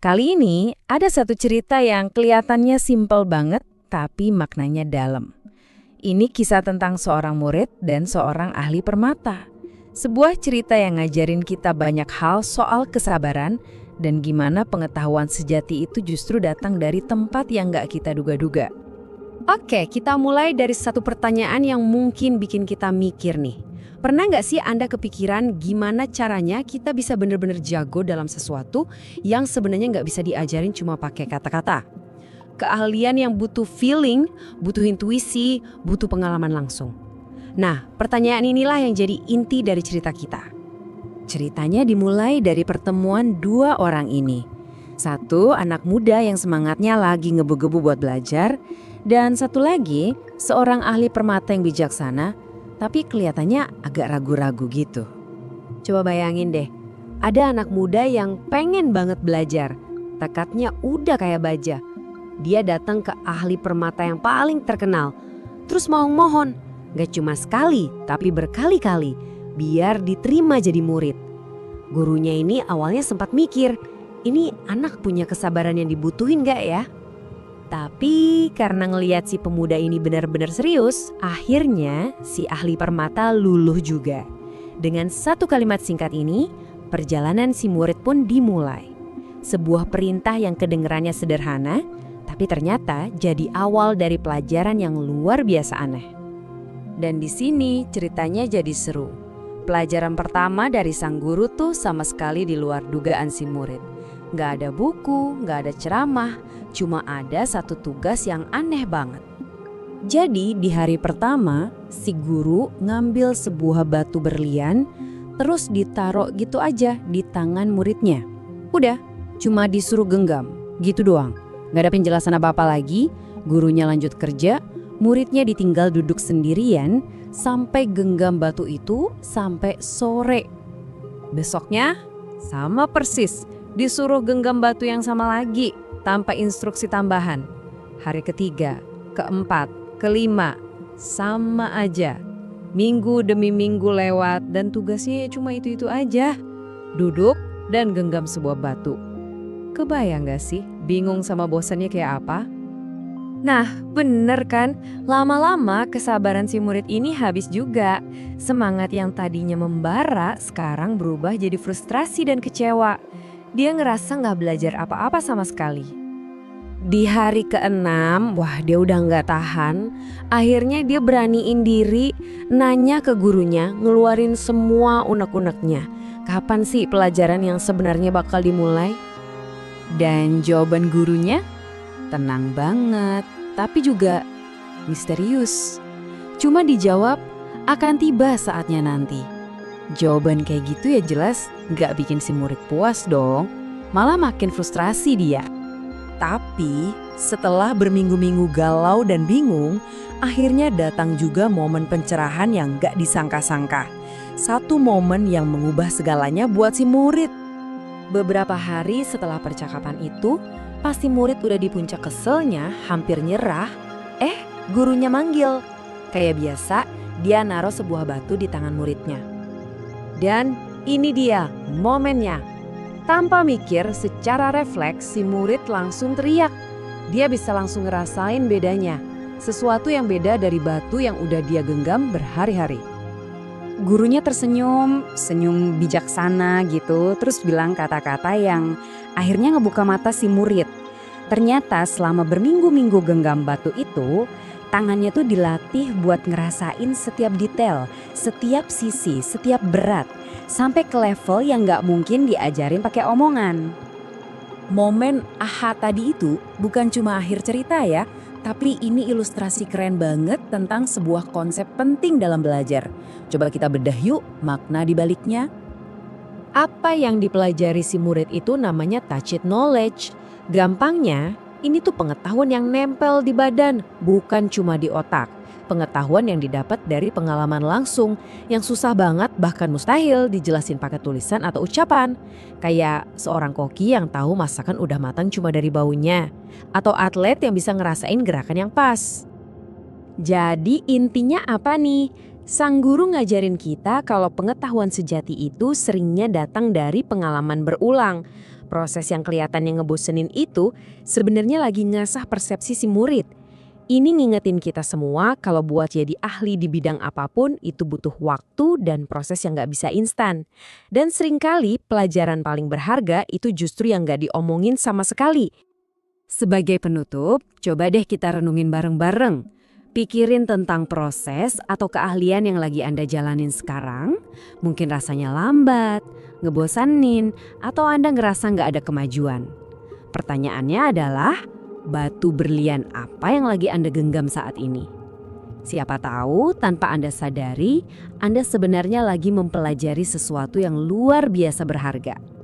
Kali ini ada satu cerita yang kelihatannya simpel banget tapi maknanya dalam. Ini kisah tentang seorang murid dan seorang ahli permata. Sebuah cerita yang ngajarin kita banyak hal soal kesabaran dan gimana pengetahuan sejati itu justru datang dari tempat yang gak kita duga-duga. Oke, kita mulai dari satu pertanyaan yang mungkin bikin kita mikir nih. Pernah nggak sih Anda kepikiran gimana caranya kita bisa benar-benar jago dalam sesuatu yang sebenarnya nggak bisa diajarin cuma pakai kata-kata? Keahlian yang butuh feeling, butuh intuisi, butuh pengalaman langsung. Nah, pertanyaan inilah yang jadi inti dari cerita kita. Ceritanya dimulai dari pertemuan dua orang ini. Satu, anak muda yang semangatnya lagi ngebu-gebu buat belajar. Dan satu lagi, seorang ahli permata yang bijaksana, tapi kelihatannya agak ragu-ragu gitu. Coba bayangin deh, ada anak muda yang pengen banget belajar. Tekadnya udah kayak baja. Dia datang ke ahli permata yang paling terkenal. Terus mohon, gak cuma sekali, tapi berkali-kali, biar diterima jadi murid. Gurunya ini awalnya sempat mikir, ini anak punya kesabaran yang dibutuhin gak ya? Tapi karena ngelihat si pemuda ini benar-benar serius, akhirnya si ahli permata luluh juga. Dengan satu kalimat singkat ini, perjalanan si murid pun dimulai. Sebuah perintah yang kedengerannya sederhana, tapi ternyata jadi awal dari pelajaran yang luar biasa aneh. Dan di sini ceritanya jadi seru. Pelajaran pertama dari sang guru tuh sama sekali di luar dugaan si murid. Gak ada buku, gak ada ceramah, cuma ada satu tugas yang aneh banget. Jadi di hari pertama, si guru ngambil sebuah batu berlian, terus ditaruh gitu aja di tangan muridnya. Udah, cuma disuruh genggam, gitu doang. Gak ada penjelasan apa-apa lagi, gurunya lanjut kerja, muridnya ditinggal duduk sendirian sampai genggam batu itu sampai sore. Besoknya sama persis, disuruh genggam batu yang sama lagi tanpa instruksi tambahan. Hari ketiga, keempat, kelima, sama aja. Minggu demi minggu lewat dan tugasnya cuma itu-itu aja. Duduk dan genggam sebuah batu. Kebayang gak sih bingung sama bosannya kayak apa? Nah, bener kan? Lama-lama kesabaran si murid ini habis juga. Semangat yang tadinya membara sekarang berubah jadi frustrasi dan kecewa. Dia ngerasa nggak belajar apa-apa sama sekali. Di hari ke-6, wah dia udah nggak tahan. Akhirnya dia beraniin diri, nanya ke gurunya, ngeluarin semua unek-uneknya. Kapan sih pelajaran yang sebenarnya bakal dimulai? Dan jawaban gurunya tenang banget, tapi juga misterius. Cuma dijawab, akan tiba saatnya nanti. Jawaban kayak gitu ya jelas gak bikin si murid puas dong, malah makin frustrasi dia. Tapi setelah berminggu-minggu galau dan bingung, akhirnya datang juga momen pencerahan yang gak disangka-sangka. Satu momen yang mengubah segalanya buat si murid. Beberapa hari setelah percakapan itu, pas si murid udah di puncak keselnya, hampir nyerah, gurunya manggil. Kayak biasa, dia naruh sebuah batu di tangan muridnya. Dan ini dia momennya. Tanpa mikir, secara refleks si murid langsung teriak. Dia bisa langsung ngerasain bedanya. Sesuatu yang beda dari batu yang udah dia genggam berhari-hari. Gurunya tersenyum, senyum bijaksana gitu, terus bilang kata-kata yang akhirnya ngebuka mata si murid. Ternyata selama berminggu-minggu genggam batu itu, tangannya tuh dilatih buat ngerasain setiap detail, setiap sisi, setiap berat, sampai ke level yang gak mungkin diajarin pakai omongan. Momen aha tadi itu bukan cuma akhir cerita ya, tapi ini ilustrasi keren banget tentang sebuah konsep penting dalam belajar. Coba kita bedah yuk makna dibaliknya. Apa yang dipelajari si murid itu namanya tacit knowledge. Gampangnya, ini tuh pengetahuan yang nempel di badan, bukan cuma di otak. Pengetahuan yang didapat dari pengalaman langsung, yang susah banget bahkan mustahil dijelasin pakai tulisan atau ucapan. Kayak seorang koki yang tahu masakan udah matang cuma dari baunya. Atau atlet yang bisa ngerasain gerakan yang pas. Jadi intinya apa nih? Sang guru ngajarin kita kalau pengetahuan sejati itu seringnya datang dari pengalaman berulang. Proses yang kelihatannya ngebosenin itu sebenarnya lagi ngasah persepsi si murid. Ini ngingetin kita semua kalau buat jadi ahli di bidang apapun itu butuh waktu dan proses yang nggak bisa instan. Dan seringkali pelajaran paling berharga itu justru yang nggak diomongin sama sekali. Sebagai penutup, coba deh kita renungin bareng-bareng. Pikirin tentang proses atau keahlian yang lagi Anda jalanin sekarang. Mungkin rasanya lambat, ngebosanin, atau Anda ngerasa nggak ada kemajuan. Pertanyaannya adalah, batu berlian apa yang lagi Anda genggam saat ini? Siapa tahu tanpa Anda sadari, Anda sebenarnya lagi mempelajari sesuatu yang luar biasa berharga.